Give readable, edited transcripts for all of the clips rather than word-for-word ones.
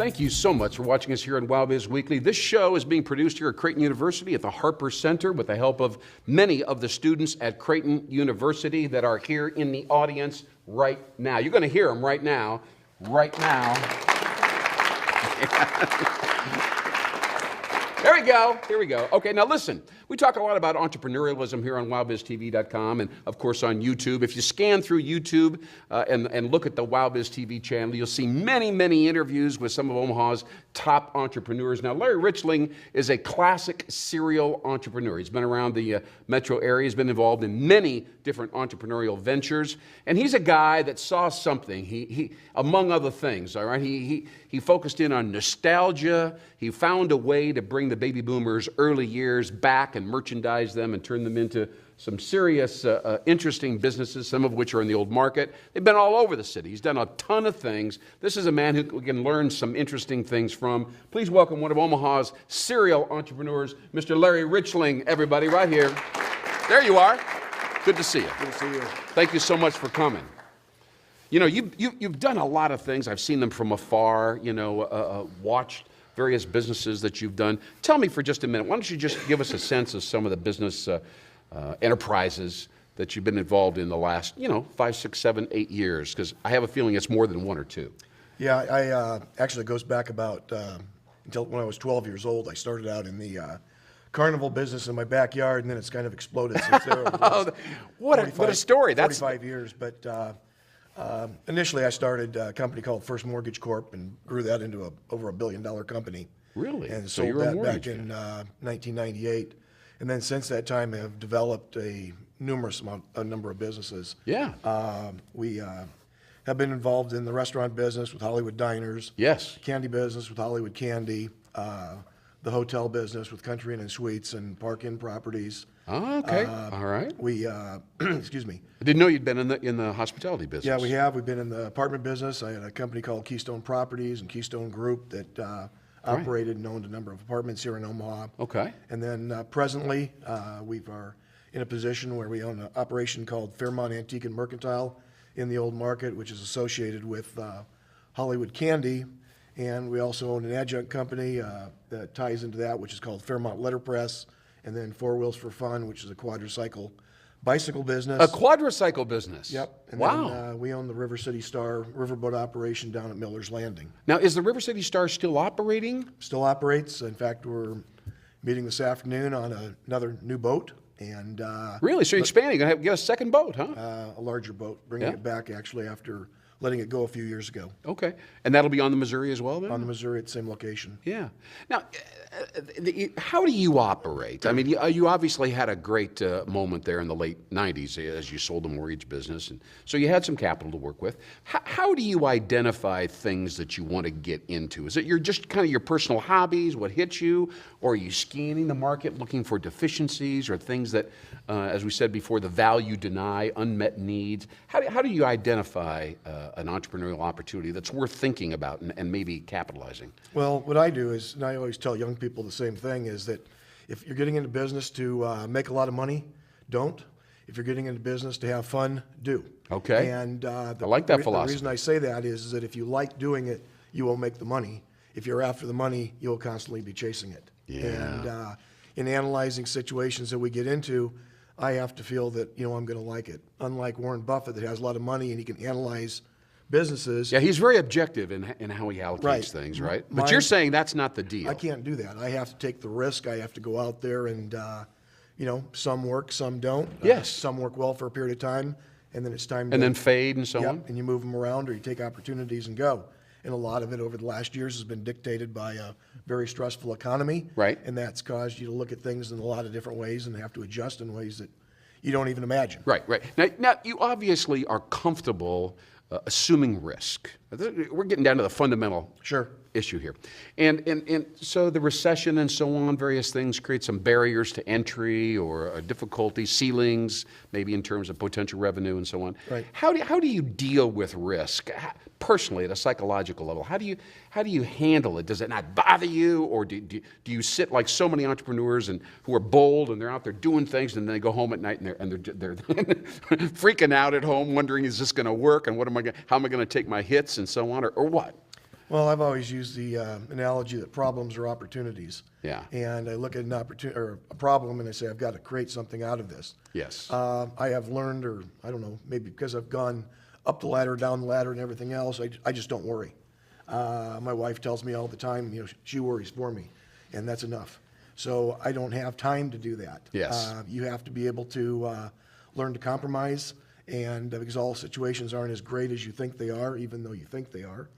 Thank you so much for watching us here on WowBiz Weekly. This show is being produced here at Creighton University at the Harper Center with the help of many of the students at Creighton University that are here in the audience right now. You're going to hear them right now. Right now. There we go. Here we go. Okay, now listen. We talk a lot about entrepreneurialism here on WowBizTV.com and, of course, on YouTube. If you scan through YouTube and look at the WowBiz TV channel, you'll see many, many interviews with some of Omaha's top entrepreneurs. Now, Larry Richling is a classic serial entrepreneur. He's been around the metro area. He's been involved in many different entrepreneurial ventures. And he's a guy that saw something, he among other things, all right? He focused in on nostalgia. He found a way to bring the baby boomers' early years back and merchandise them and turn them into some serious, interesting businesses, some of which are in the old market. They've been all over the city. He's done a ton of things. This is a man who we can learn some interesting things from. Please welcome one of Omaha's serial entrepreneurs, Mr. Larry Richling, everybody, right here. There you are. Good to see you. Good to see you. Thank you so much for coming. You know, you've done a lot of things. I've seen them from afar, watched various businesses that you've done. Tell me for just a minute, why don't you just give us a sense of some of the business enterprises that you've been involved in the last, 5, 6, 7, 8 years? Because I have a feeling it's more than one or two. Yeah, I actually it goes back about until when I was 12 years old. I started out in the carnival business in my backyard, and then it's kind of exploded since there. What a story. That's 45 years. But initially, I started a company called First Mortgage Corp. And grew that into over $1 billion company. Really? And sold that back in 1998. And then since that time, have developed a number of businesses. Yeah. We have been involved in the restaurant business with Hollywood Diners. Yes. Candy business with Hollywood Candy. The hotel business with Country Inn and Suites and Park Inn Properties. Oh, okay. All right. We, excuse me. I didn't know you'd been in the hospitality business. Yeah, we have. We've been in the apartment business. I had a company called Keystone Properties and Keystone Group that operated and owned a number of apartments here in Omaha. Okay. And then presently, we are in a position where we own an operation called Fairmont Antique and Mercantile in the Old Market, which is associated with Hollywood Candy. And we also own an adjunct company that ties into that, which is called Fairmont Letterpress. And then Four Wheels for Fun, which is a quadricycle bicycle business. A quadricycle business? Yep. And wow. Then, we own the River City Star riverboat operation down at Miller's Landing. Now, is the River City Star still operating? Still operates. In fact, we're meeting this afternoon on another new boat. And really? So you're expanding. You're going to get a second boat, huh? A larger boat, bringing it back actually after letting it go a few years ago. Okay. And that'll be on the Missouri as well then? On the Missouri at the same location. Yeah. Now, how do you operate? I mean, you obviously had a great moment there in the late 90s as you sold the mortgage business. And so you had some capital to work with. How do you identify things that you want to get into? Is it just kind of your personal hobbies, what hits you? Or are you scanning the market looking for deficiencies or things that, as we said before, the value deny, unmet needs? How do you identify an entrepreneurial opportunity that's worth thinking about and maybe capitalizing? Well, what I do is, and I always tell young people the same thing, is that if you're getting into business to make a lot of money, don't. If you're getting into business to have fun, do. Okay. And I like that philosophy. The reason I say that is that if you like doing it, you will make the money. If you're after the money, you'll constantly be chasing it. Yeah. And in analyzing situations that we get into, I have to feel that, I'm going to like it. Unlike Warren Buffett that has a lot of money and he can analyze businesses. Yeah, he's very objective in how he allocates things, right? But you're saying that's not the deal. I can't do that. I have to take the risk. I have to go out there and, some work, some don't. Yes. Some work well for a period of time, and then it's time to... And then fade and so on? And you move them around or you take opportunities and go. And a lot of it over the last years has been dictated by a very stressful economy. Right. And that's caused you to look at things in a lot of different ways and have to adjust in ways that you don't even imagine. Right. Now you obviously are comfortable assuming risk. We're getting down to the fundamental issue here. And so the recession and so on, various things create some barriers to entry or difficulty, ceilings, maybe in terms of potential revenue and so on. Right. How do you deal with risk? Personally, at a psychological level, how do you handle it? Does it not bother you, or do you sit like so many entrepreneurs who are bold and they're out there doing things, and then they go home at night and they're freaking out at home, wondering, is this going to work, and how am I going to take my hits and so on, or what? Well, I've always used the analogy that problems are opportunities. Yeah. And I look at an opportunity or a problem and I say, I've got to create something out of this. Yes. I have learned, or I don't know, maybe because I've gone up the ladder, down the ladder, and everything else, I just don't worry. My wife tells me all the time, she worries for me, and that's enough. So I don't have time to do that. Yes. You have to be able to learn to compromise, and because all situations aren't as great as you think they are, even though you think they are,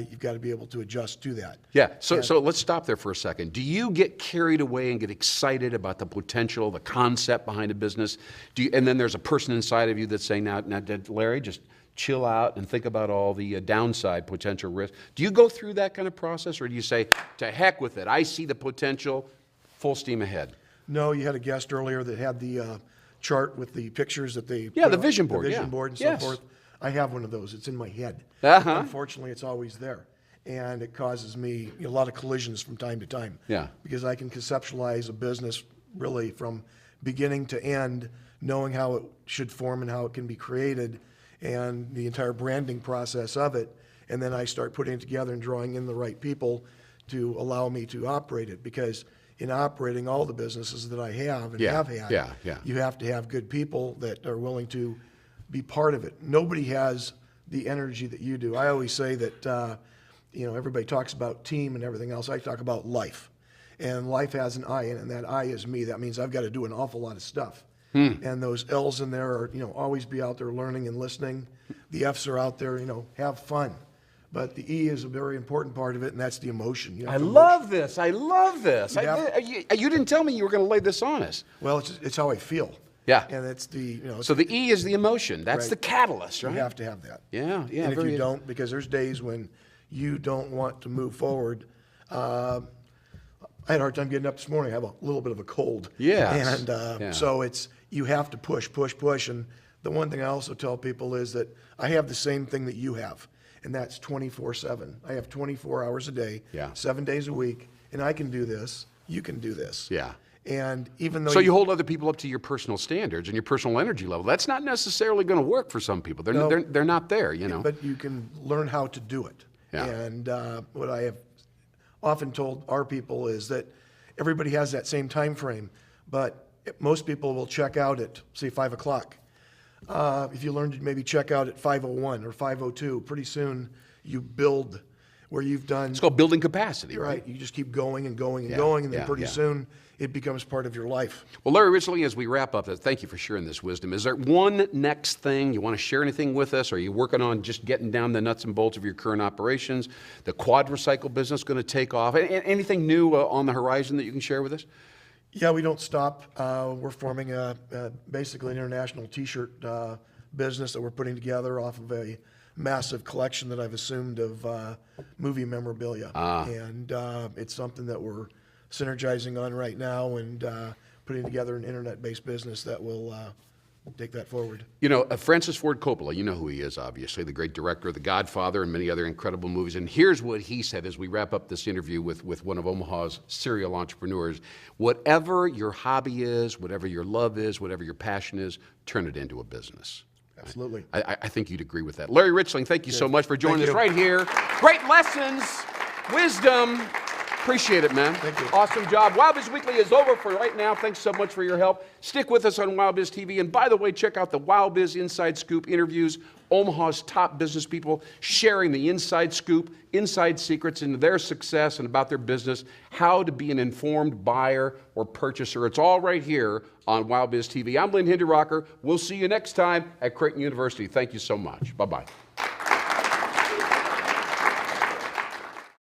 you've got to be able to adjust to that. Yeah, so let's stop there for a second. Do you get carried away and get excited about the potential, the concept behind a business? And then there's a person inside of you that's saying, now, Larry, just chill out and think about all the downside potential risks. Do you go through that kind of process, or do you say, to heck with it, I see the potential, full steam ahead? No, you had a guest earlier that had the chart with the pictures that they Yeah, the vision board. the vision board and so Yes. forth. I have one of those. It's in my head. Uh-huh. Unfortunately, it's always there, and it causes me a lot of collisions from time to time. Yeah. Because I can conceptualize a business really from beginning to end, knowing how it should form and how it can be created, and the entire branding process of it, and then I start putting it together and drawing in the right people to allow me to operate it. Because in operating all the businesses that I have and have had, you have to have good people that are willing to be part of it. Nobody has the energy that you do. I always say that, everybody talks about team and everything else. I talk about life. And life has an I in it, and that I is me. That means I've got to do an awful lot of stuff. And those L's in there are, always be out there learning and listening. The F's are out there, have fun. But the E is a very important part of it, and that's the emotion. I love this. I love this. You You didn't tell me you were going to lay this on us. Well, it's how I feel. Yeah. And it's the, So the E is the emotion. That's Right. the catalyst, right? you have to have that. Yeah, yeah. And if you don't, because there's days when you don't want to move forward. I had a hard time getting up this morning. I have a little bit of a cold. Yes. And so you have to push. And the one thing I also tell people is that I have the same thing that you have, and that's 24/7. I have 24 hours a day, 7 days a week, and I can do this. You can do this. Yeah. And even though So you hold other people up to your personal standards and your personal energy level. That's not necessarily going to work for some people. They're not there, But you can learn how to do it. Yeah. And what I have often told our people is that everybody has that same time frame, but most people will check out at, say, 5 o'clock. If you learn to maybe check out at 5:01 or 5:02, pretty soon you build where you've done. It's called building capacity, Right. You just keep going and going and Yeah, going, and then yeah, pretty yeah. soon it becomes part of your life. Well, Larry Richling, as we wrap up, thank you for sharing this wisdom. Is there one next thing you want to share anything with us? Are you working on just getting down the nuts and bolts of your current operations? The quadricycle business going to take off? Anything new on the horizon that you can share with us? Yeah, we don't stop. We're forming basically an international T-shirt business that we're putting together off of a massive collection that I've assumed of movie memorabilia. And it's something that we're synergizing on right now and putting together an internet-based business that will take that forward. Francis Ford Coppola, you know who he is, obviously, the great director of The Godfather and many other incredible movies. And here's what he said as we wrap up this interview with one of Omaha's serial entrepreneurs. Whatever your hobby is, whatever your love is, whatever your passion is, turn it into a business. Absolutely. I think you'd agree with that. Larry Richling, thank you so much for joining us you. right here. Great lessons, wisdom. Appreciate it, man. Thank you. Awesome job. Wild Biz Weekly is over for right now. Thanks so much for your help. Stick with us on Wild Biz TV. And by the way, check out the Wild Biz Inside Scoop interviews. Omaha's top business people sharing the inside scoop, inside secrets into their success and about their business, how to be an informed buyer or purchaser. It's all right here on Wild Biz TV. I'm Lynn Hinderrocker. We'll see you next time at Creighton University. Thank you so much. Bye-bye.